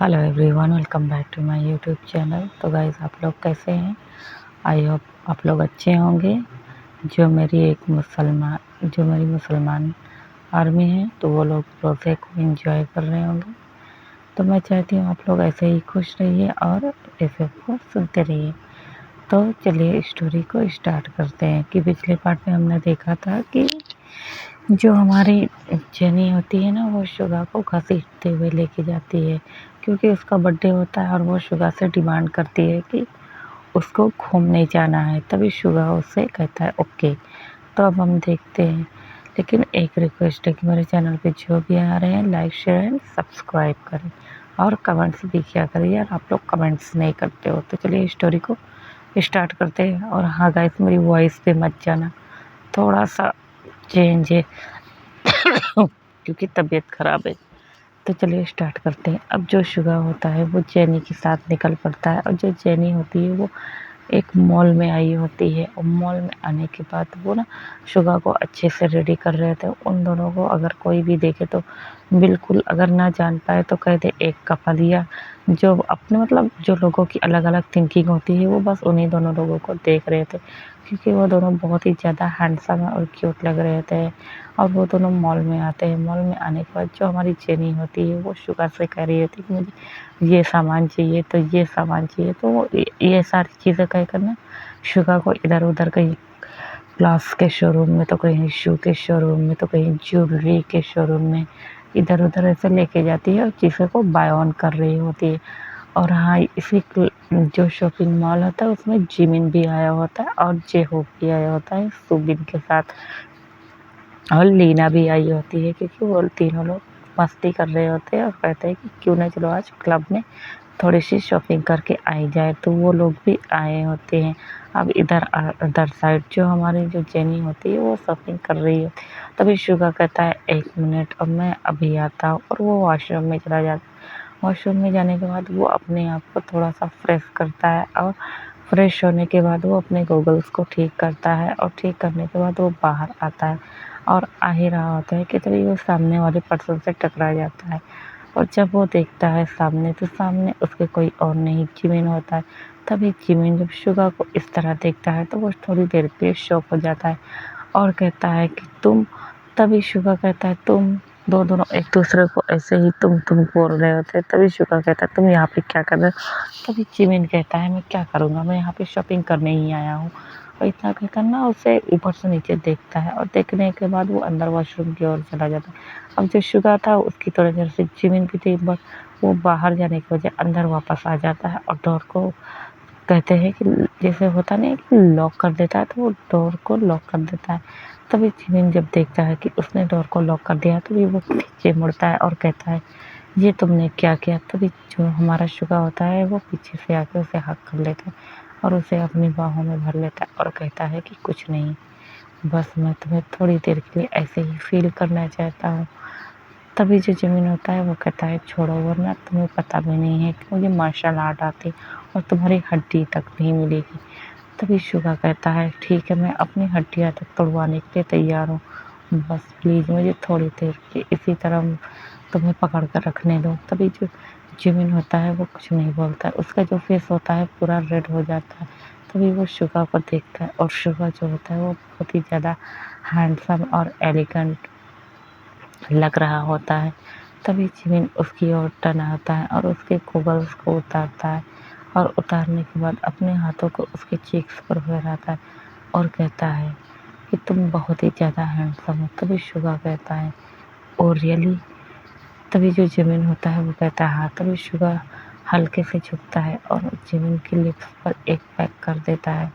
Hello everyone, welcome back to my YouTube channel. तो guys, आप लोग कैसे हैं? आई होप आप लोग अच्छे होंगे। जो मेरी मुसलमान आर्मी है, तो वो लोग रोज़े को एंजॉय कर रहे होंगे। तो मैं चाहती हूँ आप लोग ऐसे ही खुश रहिए और ऐसे को सुनते रहिए। तो चलिए स्टोरी को स्टार्ट करते हैं। कि पिछले पार्ट में हमने देखा था कि जो हमारी जेनी होती है ना, वो शुगा को घसीटते हुए लेके जाती है, क्योंकि उसका बर्थडे होता है और वो शुगा से डिमांड करती है कि उसको घूमने जाना है। तभी शुगा उससे कहता है ओके। तो अब हम देखते हैं, लेकिन एक रिक्वेस्ट है कि मेरे चैनल पे जो भी आ रहे हैं, लाइक शेयर एंड सब्सक्राइब करें और कमेंट्स भी किया करें। यार, आप लोग कमेंट्स नहीं करते हो। तो चलिए स्टोरी को स्टार्ट करते हैं। और हाँ गाइस, मेरी वॉइस पे मत जाना, थोड़ा सा चेंज है क्योंकि तबीयत ख़राब है। तो चलिए स्टार्ट करते हैं। अब जो शुगा होता है वो जेनी के साथ निकल पड़ता है, और जो जेनी होती है वो एक मॉल में आई होती है। और मॉल में आने के बाद वो ना शुगा को अच्छे से रेडी कर रहे थे। उन दोनों को अगर कोई भी देखे तो बिल्कुल, अगर ना जान पाए तो कह दे एक कपल। या जो अपने मतलब जो लोगों की अलग अलग थिंकिंग होती है, वो बस उन्हीं दोनों लोगों को देख रहे थे, क्योंकि वो दोनों बहुत ही ज़्यादा हैंडसम और क्यूट लग रहे थे। और वो दोनों मॉल में आते हैं। मॉल में आने के बाद जो हमारी जेनी होती है वो शुगा से कह रही होती है कि मुझे ये सामान चाहिए, तो ये सामान चाहिए। तो वो ये सारी चीज़ें कह कर ना शुगा को इधर उधर, कहीं ग्लास के शोरूम में, तो कहीं शू के शोरूम में, तो कहीं ज्वेलरी के शोरूम में, इधर उधर ऐसे लेके जाती है और चीज़ों को बाय ऑन कर रही होती है। और हाँ, जो शॉपिंग मॉल होता है उसमें जिमिन भी आया होता है और जेहोक भी आया होता है सुबिन के साथ। और लीना भी आई होती है, क्योंकि वो तीनों लोग मस्ती कर रहे होते हैं और कहते हैं कि क्यों ना चलो आज क्लब में थोड़ी सी शॉपिंग करके आई जाए। तो वो लोग भी आए होते हैं। अब इधर साइड जो हमारी जो जेनी होती है वो शॉपिंग कर रही होती है। तभी शुगा कहता है एक मिनट, अब मैं अभी आता हूँ। और वो वॉशरूम में चला जाता है। वॉशरूम में जाने के बाद वो अपने आप को थोड़ा सा फ्रेश करता है, और फ्रेश होने के बाद वो अपने गॉगल्स को ठीक करता है। और ठीक करने के बाद वो बाहर आता है और आ ही रहा होता है कि तभी वो सामने वाले पर्सन से टकरा जाता है। और जब वो देखता है सामने, तो सामने उसके कोई और नहीं जिमिन होता है। तभी जिमिन जब शुगा को इस तरह देखता है तो वो थोड़ी देर के लिए शॉक हो जाता है और कहता है कि तुम। तभी शुगा कहता है तुम। दोनों एक दूसरे को ऐसे ही तुम बोल रहे होते हैं। तभी शुगा कहता है तुम यहाँ पे क्या कर रहे हो? तभी जिमिन कहता है मैं क्या करूँगा, मैं यहाँ पे शॉपिंग करने ही आया हूँ। और इतना कहकर ना उसे ऊपर से नीचे देखता है, और देखने के बाद वो अंदर वॉशरूम की ओर चला जाता है। अब जो शुगा था उसकी थोड़ी देर से जिमिन भी थी, बट वो बाहर जाने की वजह अंदर वापस आ जाता है। और डोर को कहते हैं कि जैसे होता नहीं है कि लॉक कर देता है, तो वो डोर को लॉक कर देता है। तभी जिमिन जब देखता है कि उसने डोर को लॉक कर दिया, तभी वो पीछे मुड़ता है और कहता है ये तुमने क्या किया? तभी जो हमारा शुगा होता है वो पीछे से आके उसे हक कर लेता है और उसे अपनी बाहों में भर लेता है और कहता है कि कुछ नहीं, बस मैं तुम्हें थोड़ी देर के लिए ऐसे ही फील करना चाहता हूँ। तभी जो जिमिन होता है वो कहता है छोड़ो, वरना तुम्हें पता भी नहीं है कि मुझे मार्शल आर्ट आती और तुम्हारी हड्डी तक नहीं मिलेगी। तभी शुगा कहता है ठीक है, मैं अपनी हड्डियाँ तक तोड़वाने के लिए तैयार हूँ, बस प्लीज़ मुझे थोड़ी देर के इसी तरह तुम्हें पकड़ कर रखने दो। तभी जो जिमिन होता है वो कुछ नहीं बोलता है, उसका जो फेस होता है पूरा रेड हो जाता है। तभी वो शुगा को देखता है, और शुगा जो होता है वो बहुत ही ज़्यादा हैंडसम और एलिगेंट लग रहा होता है। तभी जिमिन उसकी ओर टर्न आता है और उसके गॉगल्स को उतारता है, और उतारने के बाद अपने हाथों को उसके चीक्स पर फहराता है और कहता है कि तुम बहुत ही ज़्यादा हैंडसम हो। तभी शुगा कहता है ओ रियली? तभी जो जिमिन होता है वो कहता है हाँ। तभी शुगा हल्के से झुकता है और जिमिन की लिप्स पर एक पैक कर देता है।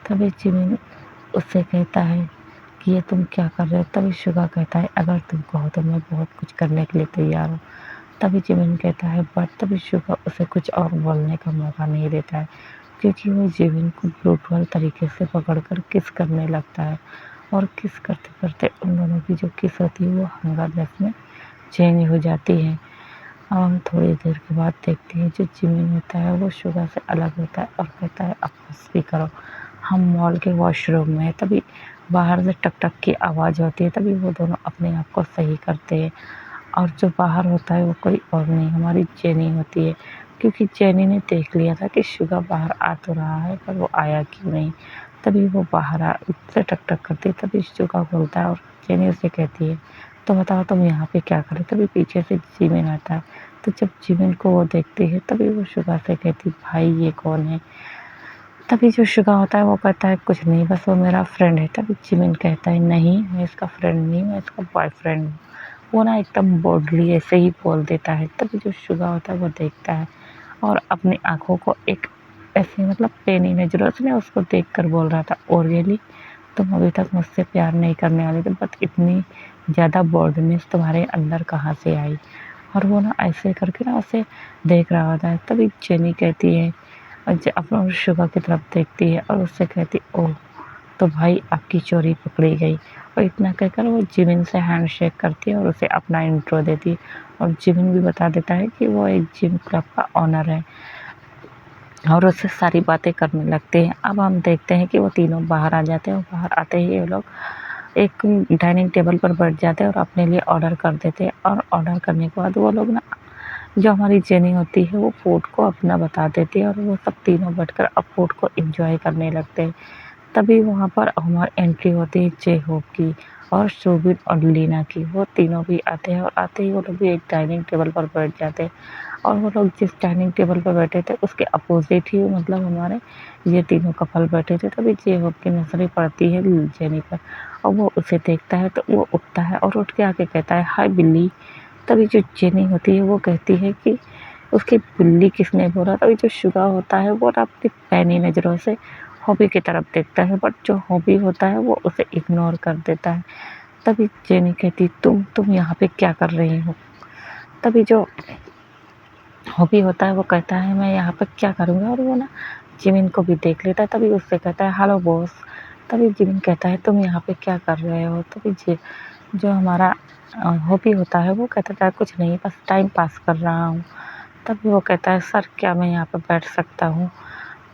तभी जिमिन उससे कहता है कि ये तुम क्या कर रहे हो? तभी शुगा कहता है अगर तुम कहो तो मैं बहुत कुछ करने के लिए तैयार हूँ। तभी जिमिन कहता है बट। तभी शुगा उसे कुछ और बोलने का मौका नहीं देता है, क्योंकि वो जिमिन को ब्रूटल तरीके से पकड़कर किस करने लगता है। और किस करते करते उन दोनों की जो किस होती है वो हंगरनेस में चेंज हो जाती है। अब हम थोड़ी देर के बाद देखते हैं जो जिमिन होता है वो शुगा से अलग होता है और कहता है अब बस भी करो, हम मॉल के वॉशरूम में हैं। तभी बाहर से टक टक की आवाज़ होती है। तभी वो दोनों अपने आप को सही करते हैं और जो बाहर होता है वो कोई और नहीं, हमारी जेनी होती है। क्योंकि जेनी ने देख लिया था कि शुगा बाहर आ तो रहा है पर वो आया क्यों नहीं, तभी वो बाहर उससे टक करती, तभी शुगा बोलता है और जेनी उसे कहती है तो बताओ तुम यहाँ पे क्या करे। तभी पीछे से जिमिन आता है, तो जब जिमिन को वो देखती है तभी वो शुगा से कहती भाई ये कौन है। तभी जो शुगा होता है वो कहता है कुछ नहीं, बस वो मेरा फ्रेंड है। तभी जिमिन कहता है नहीं मैं इसका फ्रेंड नहीं, मैं इसका बॉयफ्रेंड हूँ। वो ना एकदम बोल्डली ऐसे ही बोल देता है। तभी जो शुगा होता है वो देखता है और अपनी आँखों को एक ऐसे मतलब पेनी नज़रों से उसको देखकर बोल रहा था ओ रियली, तुम अभी तक मुझसे प्यार नहीं करने वाली थी, बट इतनी ज़्यादा बोल्डनेस तुम्हारे अंदर कहाँ से आई। और वो ना ऐसे करके ना उसे देख रहा होता है। तभी जेनी कहती है और अपना शुगा की तरफ देखती है और उससे कहती ओह तो भाई आपकी चोरी पकड़ी गई। और इतना कहकर वो जिमिन से हैंडशेक करती है और उसे अपना इंट्रो देती है। और जिमिन भी बता देता है कि वो एक जिम क्लब का ऑनर है और उससे सारी बातें करने लगते हैं। अब हम देखते हैं कि वो तीनों बाहर आ जाते हैं और बाहर आते ही वो लोग एक डाइनिंग टेबल पर बैठ जाते हैं और अपने लिए ऑर्डर कर देते हैं। और ऑर्डर करने के बाद वो लोग ना जो हमारी जेनी होती है वो फूड को अपना बता देती है और वो सब तीनों बैठकर अब फूड को एंजॉय करने लगते हैं। तभी वहाँ पर हमारी एंट्री होती है जे होप की और शोबिन और लीना की। वो तीनों भी आते हैं और आते ही वो लोग भी एक डाइनिंग टेबल पर बैठ जाते हैं। और वो लोग जिस डाइनिंग टेबल पर बैठे थे उसके अपोजिट ही मतलब हमारे ये तीनों कपल बैठे थे। तभी जे होप की नजरें पड़ती है जेनी पर और वो उसे देखता है तो वो उठता है और उठ के आके कहता है हाय बिल्ली। तभी जो जेनी होती है वो कहती है कि उसकी बिल्ली किसने बोला। तभी जो शुगा होता है वो ना अपनी पैनी नज़रों से हॉबी की तरफ देखता है, बट जो हॉबी होता है वो उसे इग्नोर कर देता है। तभी जेनी कहती तुम यहाँ पे क्या कर रही हो। तभी जो हॉबी होता है वो कहता है मैं यहाँ पे क्या करूँगा। और वो ना जिमिन को भी देख लेता है। तभी उससे कहता है हेलो बॉस। तभी जिमिन कहता है तुम यहाँ पे क्या कर रहे हो। तभी जो हमारा हॉबी होता है वो कहता है कुछ नहीं बस टाइम पास कर रहा हूँ। तभी वो कहता है सर क्या मैं यहाँ पर बैठ सकता हूँ।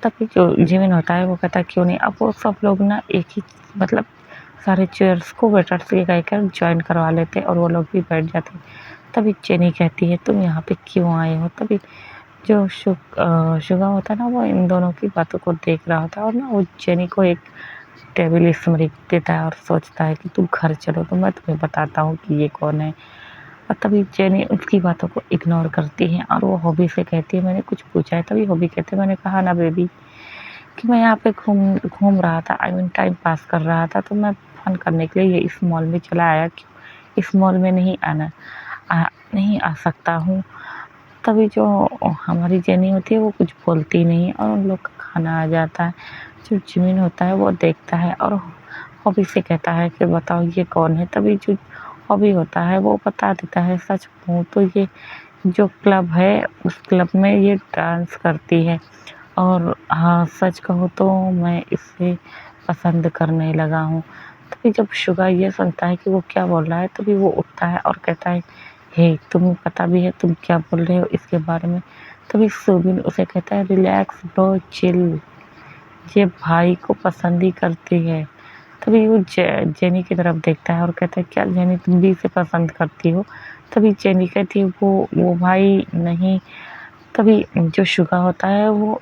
तभी जो जिमिन होता है वो कहता है क्यों नहीं। अब वो सब लोग ना एक ही मतलब सारे चेयर्स को वेटर से कहकर ज्वाइन करवा लेते और वो लोग भी बैठ जाते। तभी जेनी कहती है तुम यहाँ पे क्यों आए हो। तभी जो शुगा होता है ना वो इन दोनों की बातों को देख रहा होता है और ना वो जेनी को एक टेबल स्मृति देता है और सोचता है कि तुम घर चलो तो मैं तुम्हें बताता हूँ कि ये कौन है। और तभी जेनी उसकी बातों को इग्नोर करती है और वो हॉबी से कहती है मैंने कुछ पूछा है। तभी हॉबी कहते हैं मैंने कहा ना बेबी कि मैं यहाँ पे घूम घूम रहा था, आई मीन टाइम पास कर रहा था, तो मैं फन करने के लिए ये इस मॉल में चला आया। क्यों इस मॉल में नहीं आ सकता हूँ। तभी जो हमारी जेनी होती है वो कुछ बोलती नहीं और उन लोग का खाना आ जाता है। जो जिमिन होता है वो देखता है और हॉबी से कहता है कि बताओ ये कौन है। तभी जो हॉबी होता है वो बता देता है सच कहूँ तो ये जो क्लब है उस क्लब में ये डांस करती है और हाँ सच कहूँ तो मैं इसे पसंद करने लगा हूँ। तभी जब शुगा ये सुनता है कि वो क्या बोल रहा है तभी वो उठता है और कहता है हे तुम्हें पता भी है तुम क्या बोल रहे हो इसके बारे में। तभी सुबिन उसे कहता है रिलैक्स ब्रो चिल, ये भाई को पसंद ही करती है। तभी वो जेनी की तरफ देखता है और कहता है क्या जेनी तुम भी इसे पसंद करती हो। तभी जेनी कहती है वो भाई नहीं। तभी जो शुगा होता है वो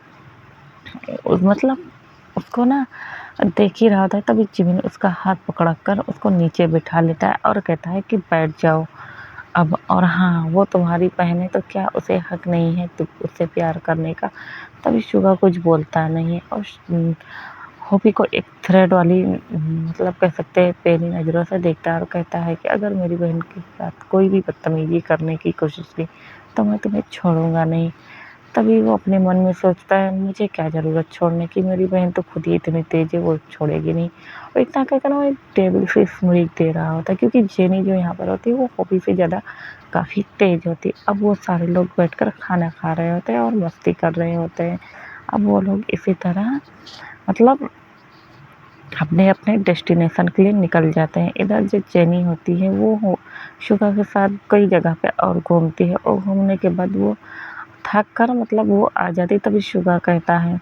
मतलब उसको ना देख ही रहा होता है। तभी जिमिन उसका हाथ पकड़ कर उसको नीचे बिठा लेता है और कहता है कि बैठ जाओ अब। और हाँ वो तुम्हारी बहन है तो क्या उसे हक नहीं है तुम उससे प्यार करने का। तभी शुगा कुछ बोलता नहीं है और हॉबी को एक थ्रेड वाली मतलब कह सकते हैं पैनी नज़रों से देखता है और कहता है कि अगर मेरी बहन के साथ कोई भी बदतमीजी करने की कोशिश की तो मैं तुम्हें छोड़ूंगा नहीं। तभी वो अपने मन में सोचता है मुझे क्या ज़रूरत छोड़ने की, मेरी बहन तो खुद ही इतनी तेज़ है वो छोड़ेगी नहीं। और इतना कहकर ना वो एक टेबल से स्मृति दे रहा होता है क्योंकि जेनी जो यहाँ पर होती है वो हॉबी से ज़्यादा काफ़ी तेज़ होती है। अब वो सारे लोग बैठकर खाना खा रहे होते हैं और मस्ती कर रहे होते हैं। अब वो लोग इसी तरह मतलब अपने अपने डेस्टिनेशन के लिए निकल जाते हैं। इधर जो जेनी होती है वो शुगा के साथ कई जगह पे और घूमती है और घूमने के बाद वो थक कर मतलब वो आ जाती। तभी शुगा कहता है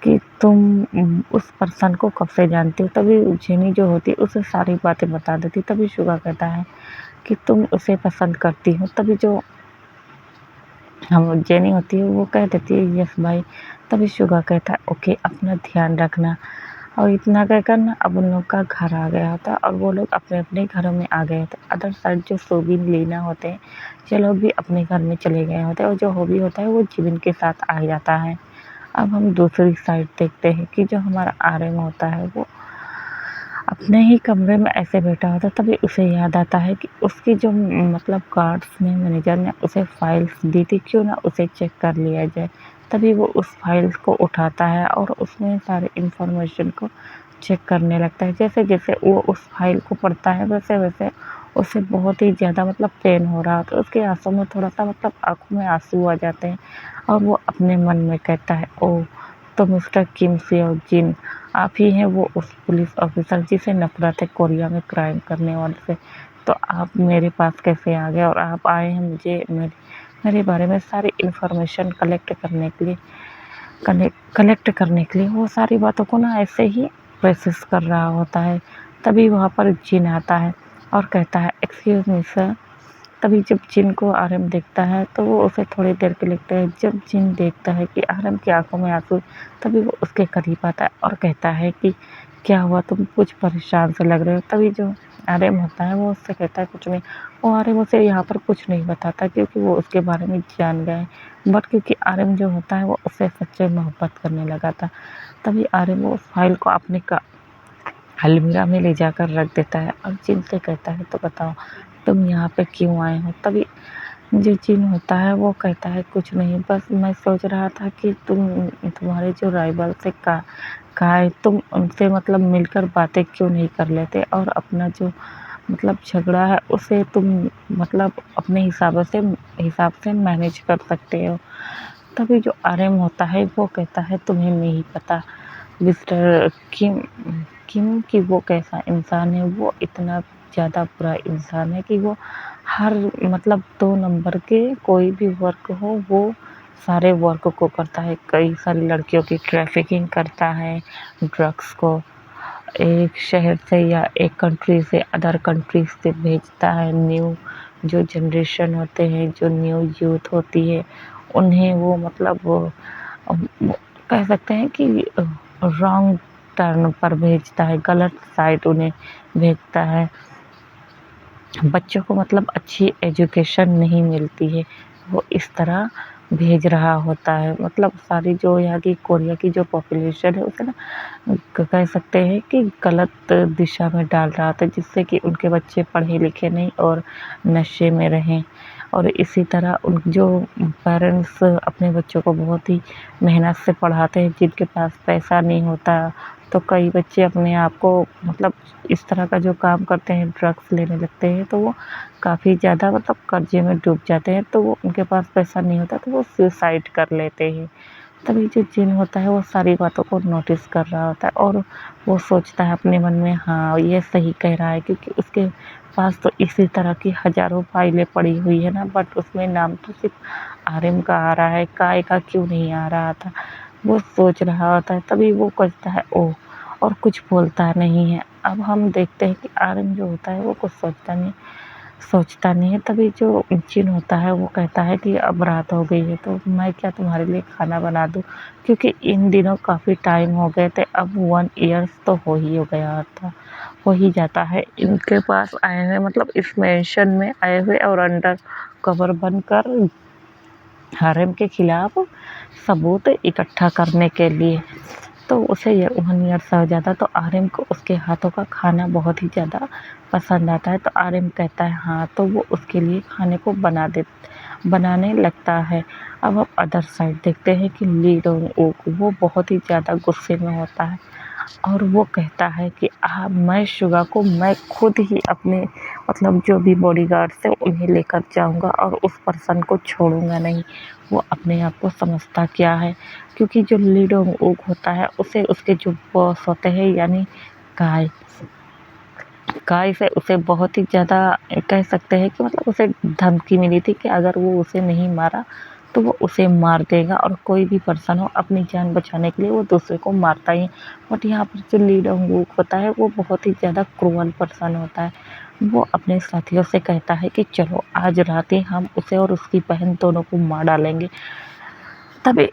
कि तुम उस पर्सन को कब से जानती हो। तभी जेनी जो होती है उसे सारी बातें बता देती। तभी शुगा कहता है कि तुम उसे पसंद करती हो, तभी जो हम जेनी होती है वो कह देती है यस भाई। तभी शुगा कहता है ओके, अपना ध्यान रखना। और इतना कहकर ना अब उन लोग का घर आ गया होता और वो लोग अपने अपने घरों में आ गए थे। अदर साइड जो सोबिन लीना होते हैं ये लोग भी अपने घर में चले गए होते हैं और जो हॉबी होता है वो जिमिन के साथ आ जाता है। अब हम दूसरी साइड देखते हैं कि जो हमारा आर्यन होता है वो अपने ही कमरे में ऐसे बैठा होता है। तभी उसे याद आता है कि उसकी जो मतलब गार्ड्स ने, मैनेजर ने उसे फाइल्स दी थी, क्यों ना उसे चेक कर लिया जाए। तभी वो उस फाइल्स को उठाता है और उसमें सारे इंफॉर्मेशन को चेक करने लगता है। जैसे जैसे वो उस फाइल को पढ़ता है वैसे वैसे उसे बहुत ही ज़्यादा मतलब पेन हो रहा था। उसके आंसू में थोड़ा सा मतलब आंखों में आंसू आ जाते हैं और वो अपने मन में कहता है ओह, तो मिस्टर किम सेओ जिन आप ही हैं वो उस पुलिस ऑफिसर जिसे नफरत है कोरिया में क्राइम करने वाले से। तो आप मेरे पास कैसे आ गए और आप आए हैं मुझे मेरे बारे में सारी इन्फॉर्मेशन कलेक्ट करने के लिए। वो सारी बातों को ना ऐसे ही प्रोसेस कर रहा होता है। तभी वहाँ पर जिन आता है और कहता है एक्सक्यूज मी सर। तभी जब जिन को आर्यन देखता है तो वो उसे थोड़ी देर के लिखता है। जब जिन देखता है कि आर्यन की आंखों में आंसू, तभी वो उसके करीब आता है और कहता है कि क्या हुआ, तुम कुछ परेशान से लग रहे हो। तभी जो आर्यन होता है वो उससे कहता है कुछ नहीं। वो आर्यन उसे यहाँ पर कुछ नहीं बताता क्योंकि वो उसके बारे में जान गया है। बट क्योंकि आर्यन जो होता है वो उससे सच्चे मोहब्बत करने लगा था। तभी आर्यन वो उस फाइल को अपने अलमीरा में ले जाकर रख देता है और जिन से कहता है तो बताओ तुम यहाँ पे क्यों आए हो। तभी जो जिन होता है वो कहता है कुछ नहीं, बस मैं सोच रहा था कि तुम्हारे जो राइवल से का है, तुम उनसे मतलब मिलकर बातें क्यों नहीं कर लेते और अपना जो मतलब झगड़ा है उसे तुम मतलब अपने हिसाब से मैनेज कर सकते हो। तभी जो आर्यन होता है वो कहता है तुम्हें नहीं पता मिस्टर किम कि वो कैसा इंसान है। वो इतना ज़्यादा बुरा इंसान है कि वो हर मतलब 2 नंबर के कोई भी वर्क हो वो सारे वर्क को करता है। कई सारी लड़कियों की ट्रैफिकिंग करता है, ड्रग्स को एक शहर से या एक कंट्री से अदर कंट्री से भेजता है। न्यू जो जनरेशन होते हैं, जो न्यू यूथ होती है उन्हें वो मतलब कह सकते हैं कि रॉन्ग टर्न पर भेजता है, गलत साइड उन्हें भेजता है। बच्चों को मतलब अच्छी एजुकेशन नहीं मिलती है, वो इस तरह भेज रहा होता है। मतलब सारी जो यहाँ की कोरिया की जो पॉपुलेशन है उसे ना कह सकते हैं कि गलत दिशा में डाल रहा था, जिससे कि उनके बच्चे पढ़े लिखे नहीं और नशे में रहें। और इसी तरह उन जो पेरेंट्स अपने बच्चों को बहुत ही मेहनत से पढ़ाते हैं, जिनके पास पैसा नहीं होता तो कई बच्चे अपने आप को मतलब इस तरह का जो काम करते हैं, ड्रग्स लेने लगते हैं, तो वो काफ़ी ज़्यादा मतलब कर्जे में डूब जाते हैं। तो वो उनके पास पैसा नहीं होता तो वो सुसाइड कर लेते हैं। तभी जो जिन होता है वो सारी बातों को नोटिस कर रहा होता है और वो सोचता है अपने मन में हाँ ये सही कह रहा है, क्योंकि उसके पास तो इसी तरह की हज़ारों फाइलें पड़ी हुई है ना, बट उसमें नाम तो सिर्फ आर्यन का आ रहा है, काय का क्यों नहीं आ रहा था। वो सोच रहा होता है। तभी वो कहता है ओह, और कुछ बोलता नहीं है। अब हम देखते हैं कि आर्यन जो होता है वो कुछ सोचता नहीं है। तभी जो जिन होता है वो कहता है कि अब रात हो गई है तो मैं क्या तुम्हारे लिए खाना बना दूँ, क्योंकि इन दिनों काफ़ी टाइम हो गए थे। अब 1 ईयर्स तो हो ही जाता है इनके पास आए हुए, मतलब इस मैंशन में आए हुए और अंडर कवर बनकर हारेम के खिलाफ सबूत इकट्ठा करने के लिए। तो उसे ये 1 ईयर्स हो जाता तो आर्यन को उसके हाथों का खाना बहुत ही ज़्यादा पसंद आता है। तो आर्यन कहता है हाँ, तो वो उसके लिए खाने को बनाने लगता है। अब आप अदर साइड देखते हैं कि ली डोंग ऊक वो बहुत ही ज़्यादा गुस्से में होता है और वो कहता है कि मैं शुगा को मैं खुद ही अपने मतलब जो भी बॉडीगार्ड्स है उन्हें लेकर जाऊंगा और उस पर्सन को छोड़ूंगा नहीं। वो अपने आप को समझता क्या है, क्योंकि जो ली डोंग ऊक होता है उसे उसके जो बॉस होते हैं यानी काय काय से उसे बहुत ही ज़्यादा कह सकते हैं कि मतलब उसे धमकी मिली थी कि अगर वो उसे नहीं मारा तो वो उसे मार देगा, और कोई भी पर्सन हो अपनी जान बचाने के लिए वो दूसरे को मारता ही है। बट यहाँ पर जो ली डोंग ऊक होता है वो बहुत ही ज़्यादा क्रूअल पर्सन होता है। वो अपने साथियों से कहता है कि चलो आज रात ही हम उसे और उसकी बहन दोनों को मार डालेंगे। तभी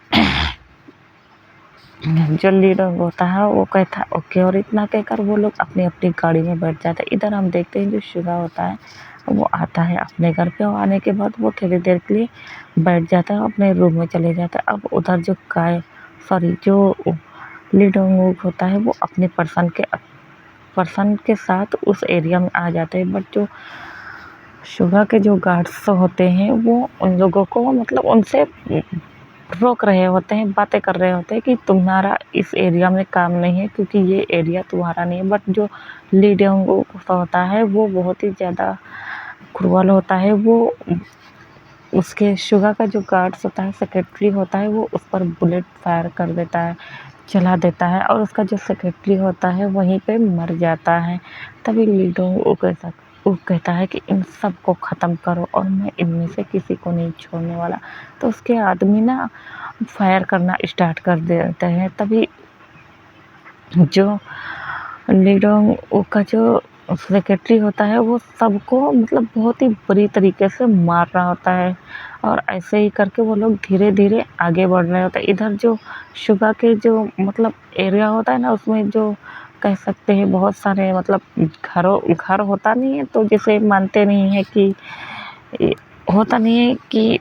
जो लीडर होता है वो कहता है ओके, और इतना कहकर वो लोग अपनी अपनी गाड़ी में बैठ जाते हैं। इधर हम देखते हैं जो शुगा होता है वो आता है अपने घर पे, और आने के बाद वो थोड़ी देर के लिए बैठ जाता है, अपने रूम में चले जाता है। अब उधर जो जो लीडर होता है वो अपने पर्सन के साथ उस एरिया में आ जाते हैं। बट जो शुगा के जो गार्ड्स होते हैं वो उन लोगों को मतलब उनसे रोक रहे होते हैं, बातें कर रहे होते हैं कि तुम्हारा इस एरिया में काम नहीं है, क्योंकि ये एरिया तुम्हारा नहीं है। बट जो लीडर होता है वो बहुत ही ज़्यादा क्रूअल होता है। वो उसके शुगा का जो गार्ड्स होता है, सेक्रेटरी होता है, वो उस पर बुलेट फायर कर देता है, चला देता है, और उसका जो सेक्रेटरी होता है वहीं पे मर जाता है। तभी लीडो वो कहता है कि इन सब को ख़त्म करो और मैं इनमें से किसी को नहीं छोड़ने वाला। तो उसके आदमी ना फायर करना स्टार्ट कर देते हैं। तभी जो लीडो का जो सेक्रेटरी होता है वो सबको मतलब बहुत ही बुरी तरीके से मार रहा होता है, और ऐसे ही करके वो लोग धीरे धीरे आगे बढ़ रहे होते हैं। इधर जो शुगा के जो मतलब एरिया होता है ना, उसमें जो कह सकते हैं बहुत सारे मतलब घर होता नहीं है, तो जिसे मानते नहीं है कि होता नहीं है कि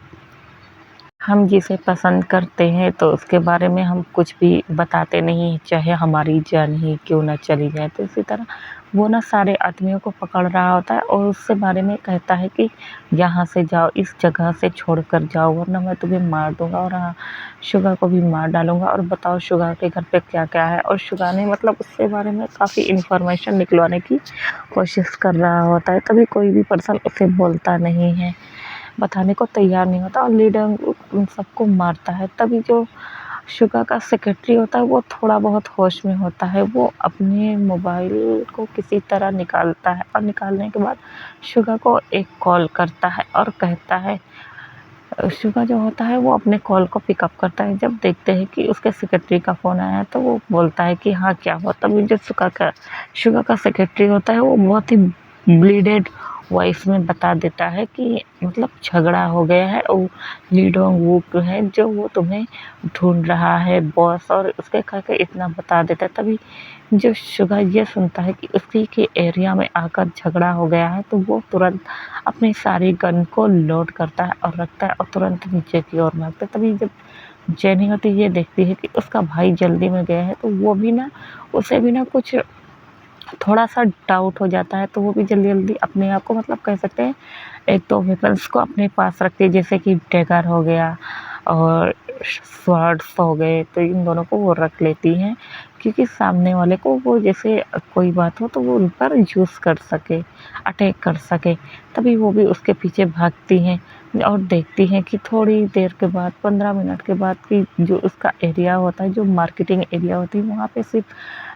हम जिसे पसंद करते हैं तो उसके बारे में हम कुछ भी बताते नहीं, चाहे हमारी जान ही क्यों ना चली जाए। तो इसी तरह वो ना सारे आदमियों को पकड़ रहा होता है और उससे बारे में कहता है कि यहाँ से जाओ, इस जगह से छोड़कर जाओ, वरना मैं तुम्हें मार दूँगा, और हाँ, शुगा को भी मार डालूँगा। और बताओ शुगा के घर पे क्या-क्या है। और शुगा ने मतलब उसके बारे में काफ़ी इन्फॉर्मेशन निकलवाने की कोशिश कर रहा होता है। तभी कोई भी पर्सन उसे बोलता नहीं है, बताने को तैयार नहीं होता, और लीडर उन सबको मारता है। तभी जो शुगा का सेक्रेटरी होता है वो थोड़ा बहुत होश में होता है। वो अपने मोबाइल को किसी तरह निकालता है, और निकालने के बाद शुगा को एक कॉल करता है और कहता है, शुगा जो होता है वो अपने कॉल को पिकअप करता है। जब देखते हैं कि उसके सेक्रेटरी का फ़ोन आया है तो वो बोलता है कि हाँ, क्या हुआ। तभी जो शुगा का सेक्रेटरी होता है वो बहुत ही ब्लीडेड वॉइस में बता देता है कि मतलब झगड़ा हो गया है, और लीडोंग वूक है जो वो तुम्हें ढूंढ रहा है बॉस, और उसके करके इतना बता देता है। तभी जो शुगा ये सुनता है कि उसी के एरिया में आकर झगड़ा हो गया है, तो वो तुरंत अपनी सारी गन को लोड करता है और रखता है, और तुरंत नीचे की ओर भागता है। तभी जब जेनी होती ये देखती है कि उसका भाई जल्दी में गया है, तो वो भी ना उसे भी ना कुछ थोड़ा-सा डाउट हो जाता है, तो वो भी जल्दी-जल्दी अपने आप को मतलब कह सकते हैं 1-2 वेपन्स को अपने पास रखती है, जैसे कि डैगर हो गया और स्वॉर्ड्स हो गए, तो इन दोनों को वो रख लेती हैं, क्योंकि सामने वाले को वो जैसे कोई बात हो तो वो उन पर यूज़ कर सके, अटैक कर सके। तभी वो भी उसके पीछे भागती हैं और देखती हैं कि थोड़ी देर के बाद 15 मिनट के बाद कि जो उसका एरिया होता है, जो मार्केटिंग एरिया होती है, वहाँ पे सिर्फ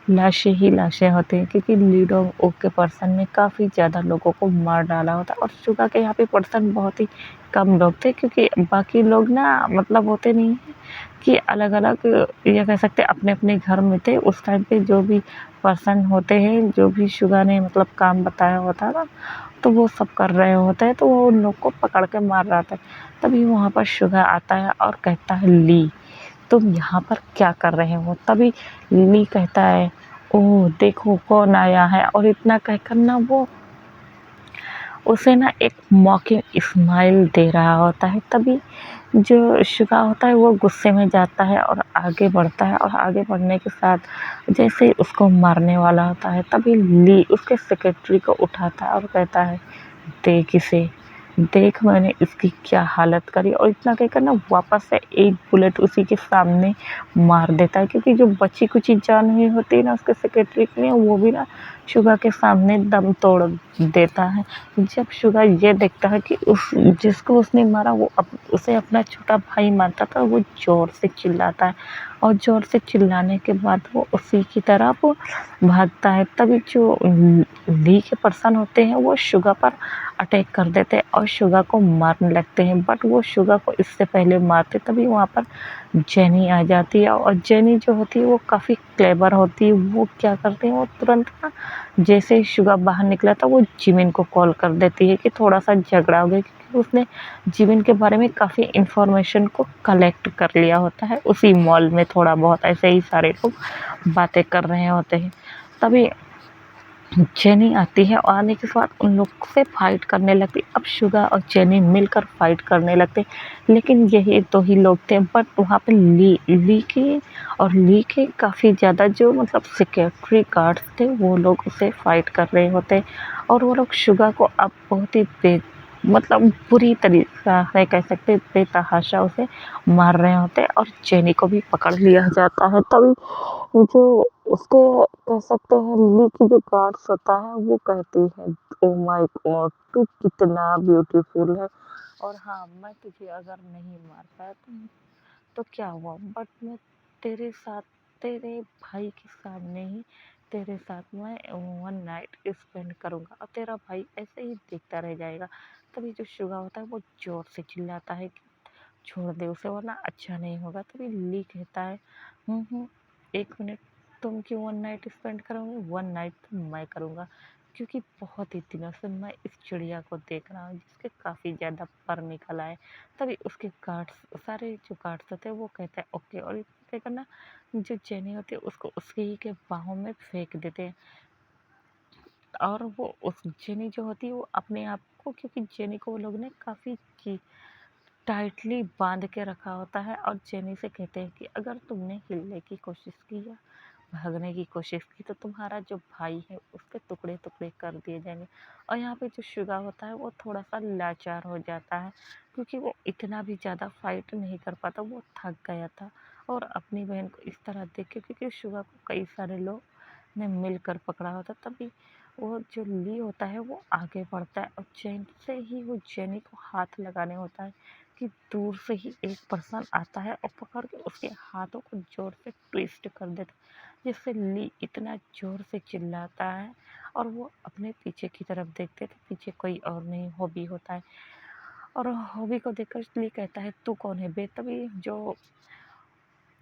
लाशें ही लाशें होती हैं, क्योंकि लीडो के पर्सन ने काफ़ी ज़्यादा लोगों को मार डाला होता है। और शुगा के यहाँ पे पर्सन बहुत ही कम लोग थे, क्योंकि बाकी लोग ना मतलब होते नहीं हैं कि अलग-अलग, ये कह सकते हैं अपने-अपने घर में थे। उस टाइम पे जो भी पर्सन होते हैं, जो भी शुगा ने मतलब काम बताया होता है ना, तो वो सब कर रहे होते हैं, तो वो उन लोग को पकड़ के मार रहा था। तभी वहाँ पर शुगा आता है और कहता है, ली तुम यहाँ पर क्या कर रहे हो। तभी ली कहता है, ओह देखो कौन आया है, और इतना कहकर ना वो उसे ना एक मॉकिंग स्माइल दे रहा होता है। तभी जो शुगा होता है वो गुस्से में जाता है और आगे बढ़ता है, और आगे बढ़ने के साथ जैसे ही उसको मारने वाला होता है, तभी ली उसके सेक्रेटरी को उठाता है और कहता है, देख इसे, देख मैंने इसकी क्या हालत करी। और इतना कहकर ना वापस से एक बुलेट उसी के सामने मार देता है, क्योंकि जो बची कुची जान हुई होती है ना उसके सेक्रेटरी की, वो भी ना शुगा के सामने दम तोड़ देता है। जब शुगा ये देखता है कि उस जिसको उसने मारा वो उसे अपना छोटा भाई मानता था, वो ज़ोर से चिल्लाता है, और ज़ोर से चिल्लाने के बाद वो उसी की तरफ भागता है। तभी जो ली के पर्सन होते हैं वो शुगा पर अटैक कर देते हैं और शुगा को मारने लगते हैं, बट वो शुगा को इससे पहले मारते। तभी वहाँ पर जेनी आ जाती है, और जेनी जो होती है वो काफ़ी क्लेवर होती है। वो क्या करते हैं, वो तुरंत ना जैसे ही शुगा बाहर निकला था वो जिमिन को कॉल कर देती है कि थोड़ा-सा झगड़ा हो गया, क्योंकि उसने जिमिन के बारे में काफ़ी इन्फॉर्मेशन को कलेक्ट कर लिया होता है। उसी मॉल में थोड़ा बहुत ऐसे ही सारे लोग बातें कर रहे होते हैं। तभी जेनी आती है और आने के बाद उन लोग से फाइट करने लगती। अब शुगा और जेनी मिलकर फाइट करने लगते, लेकिन यही 2 ही लोग थे। बट वहाँ पे ली के काफ़ी ज़्यादा जो मतलब सिक्योरिटी गार्ड्स थे वो लोग उसे फाइट कर रहे होते, और वो लोग शुगा को अब बहुत ही मतलब बुरी तरीक़ा से कह सकते हैं बेतहाशा उसे मार रहे होते, और जेनी को भी पकड़ लिया जाता है। तभी जो उसको कह सकते हैं ली की जो गार्ड्स होता है वो कहती है, ओह माय गॉड तू कितना ब्यूटीफुल है, और हाँ मैं तुझे अगर नहीं मार पाया तो क्या हुआ, बट मैं तेरे साथ तेरे भाई के सामने ही तेरे साथ मैं 1 नाइट स्पेंड करूँगा और तेरा भाई ऐसे ही देखता रह जाएगा। तभी जो शुगा होता है वो ज़ोर से चिल्लाता है कि छोड़ दे उसे वरना अच्छा नहीं होगा। तभी ली कहता है, 1 मिनट, तुम क्यों 1 नाइट स्पेंड करोगे? 1 नाइट तो मैं करूँगा, क्योंकि बहुत ही दिनों से मैं इस चिड़िया को देख रहा हूँ जिसके काफ़ी ज़्यादा पर निकल आए। तभी उसके गार्ड्स सारे जो गार्ड्स होते हैं वो कहते हैं ओके, और क्या करना, जो जेनी होती है उसको उसके ही के बाहों में फेंक देते हैं, और वो उस जेनी जो होती है वो अपने आप को, क्योंकि जेनी को वो लोग ने काफ़ी टाइटली बांध के रखा होता है, और जेनी से कहते हैं कि अगर तुमने हिलने की कोशिश की या भागने की कोशिश की तो तुम्हारा जो भाई है उसके टुकड़े टुकड़े कर दिए जाएंगे। और यहाँ पे जो शुगा होता है वो थोड़ा सा लाचार हो जाता है, क्योंकि वो इतना भी ज़्यादा फाइट नहीं कर पाता, वो थक गया था। और अपनी बहन को इस तरह देख के, क्योंकि शुगा को कई सारे लोग ने मिलकर पकड़ा होता, तभी वो जो ली होता है वो आगे बढ़ता है, और चैन से ही वो जेनी को हाथ लगाने होता है कि दूर से ही एक पर्सन आता है और पकड़ के उसके हाथों को जोर से ट्विस्ट कर देता है, जिससे ली इतना ज़ोर से चिल्लाता है, और वो अपने पीछे की तरफ देखते तो पीछे कोई और नहीं हॉबी होता है, और हॉबी को देखकर ली कहता है तू कौन है बे? तभी जो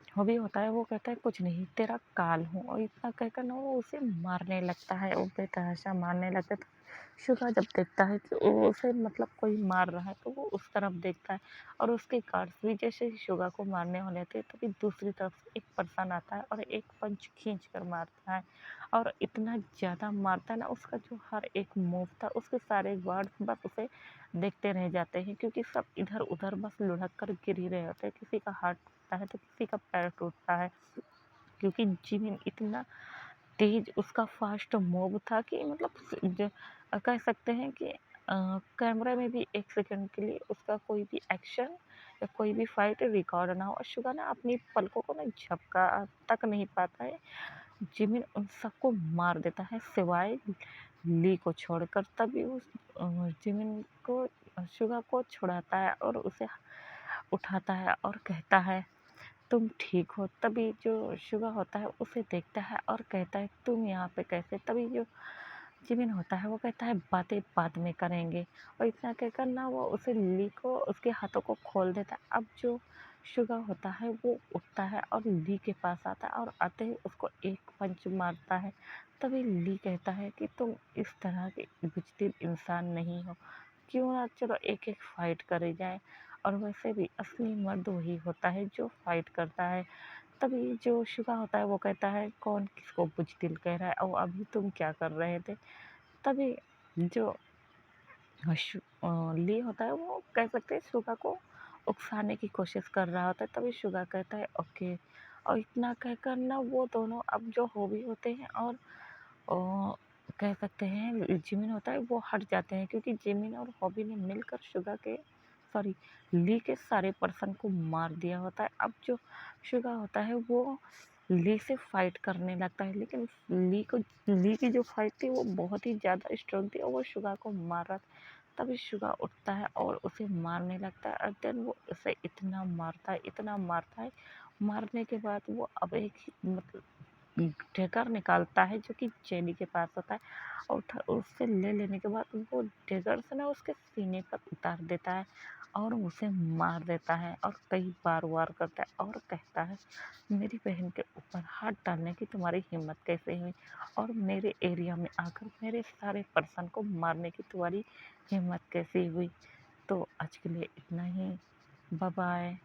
हॉबी होता है वो कहता है कुछ नहीं, तेरा काल हूँ, और इतना कहकर ना वो उसे मारने लगता है, वो बेतहाशा मारने लगता है। तो शुगा जब देखता है कि वो उसे मतलब कोई मार रहा है तो वो उस तरफ देखता है, और उसके गार्ड्स भी जैसे ही शुगा को मारने वाले थे तभी दूसरी तरफ से एक पर्सन आता है और एक पंच खींच कर मारता है, और इतना ज़्यादा मारता है ना, उसका जो हर एक मूव था उसके सारे गार्ड्स बस उसे देखते रह जाते हैं, क्योंकि सब इधर उधर बस लुढ़क कर गिर ही रहे होते हैं। किसी का हाथ टूटता है तो किसी का पैर टूटता है, क्योंकि जिमिन इतना तेज उसका फास्ट मूव था कि मतलब कह सकते हैं कि कैमरे में भी 1 सेकंड के लिए उसका कोई भी एक्शन या कोई भी फाइट रिकॉर्ड ना हो, और शुगा ना अपनी पलकों को ना झपका तक नहीं पाता है। जिमिन उन सबको मार देता है सिवाय ली को छोड़कर। तभी उस जिमिन को शुगा को छुड़ाता है और उसे उठाता है और कहता है तुम ठीक हो। तभी जो शुगा होता है उसे देखता है और कहता है तुम यहाँ पे कैसे? तभी जो जिमिन होता है वो कहता है बातें बाद में करेंगे, और इतना कहकर ना वो उसे ली को उसके हाथों को खोल देता है। अब जो शुगा होता है वो उठता है और ली के पास आता है, और आते ही उसको एक पंच मारता है। तभी ली कहता है कि तुम इस तरह के बुज़दिल इंसान नहीं हो, क्यों ना चलो एक एक फाइट करे जाए, और वैसे भी असली मर्द वही होता है जो फाइट करता है। तभी जो शुगा होता है वो कहता है कौन किसको बुज़दिल कह रहा है और अभी तुम क्या कर रहे थे? तभी जो ली होता है वो कह सकते हैं शुगा को उकसाने की कोशिश कर रहा होता है। तभी शुगा कहता है ओके, और इतना कहकर ना वो दोनों अब जो हॉबी होते हैं और कह सकते हैं जिमिन होता है वो हट जाते हैं, क्योंकि जिमिन और हॉबी ने मिलकर शुगा के सॉरी ली के सारे पर्सन को मार दिया होता है। अब जो शुगा होता है वो ली से फाइट करने लगता है, लेकिन ली की जो फाइट थी वो बहुत ही ज़्यादा स्ट्रांग थी और वो शुगा को मार रहा था। तभी शुगा उठता है और उसे मारने लगता है, और देन वो उसे इतना मारता है, मारने के बाद वो अब एक मतलब ट्रिगर निकालता है जो कि जेडी के पास होता है और उससे ले लेने के बाद वो ट्रिगर से ना उसके सीने पर उतार देता है और उसे मार देता है और कई बार वार करता है और कहता है मेरी बहन के ऊपर हाथ डालने की तुम्हारी हिम्मत कैसे हुई और मेरे एरिया में आकर मेरे सारे पर्सन को मारने की तुम्हारी हिम्मत कैसे हुई। तो आज के लिए इतना ही। Bye bye.